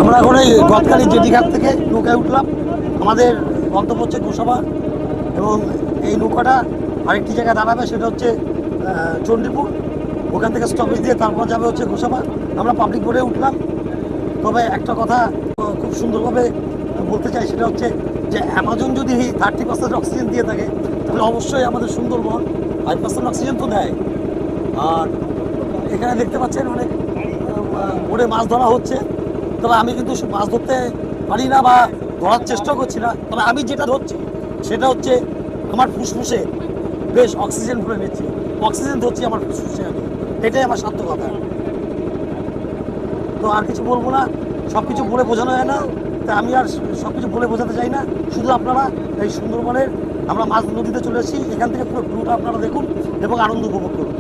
আমরা এখন এই গদখালি জেটিঘাট থেকে নৌকায় উঠলাম। আমাদের গন্তব্য হচ্ছে গোসাবা এবং এই নৌকাটা আরেকটি জায়গায় দাঁড়াবে, সেটা হচ্ছে চণ্ডীপুর। ওখান থেকে স্টপেজ দিয়ে তারপর যাবে হচ্ছে গোসাবা। আমরা পাবলিক বোর্ডে উঠলাম। তবে একটা কথা খুব সুন্দরভাবে বলতে চাই, সেটা হচ্ছে যে অ্যামাজন যদি 30% অক্সিজেন দিয়ে থাকে, তাহলে অবশ্যই আমাদের সুন্দরবন 5% অক্সিজেন তো দেয়। আর এখানে দেখতে পাচ্ছেন অনেক বোটে মাছ ধরা হচ্ছে। তবে আমি কিন্তু মাছ ধরতে পারি না বা ধরার চেষ্টা করছি না। তবে আমি যেটা ধরছি সেটা হচ্ছে আমার ফুসফুসে বেশ অক্সিজেন ভরে নিচ্ছি, অক্সিজেন ধরছি আমার ফুসফুসে আমি। এটাই আমার সার্থকতা। তো আর কিছু বলবো না, সব কিছু বলে বোঝানো যায় না, তাই আমি আর সব কিছু বলে বোঝাতে চাই না। শুধু আপনারা এই সুন্দরবনের আমরা মাঝ নদীতে চলে এসেছি, এখান থেকে পুরো ভিউটা আপনারা দেখুন এবং আনন্দ উপভোগ করুন।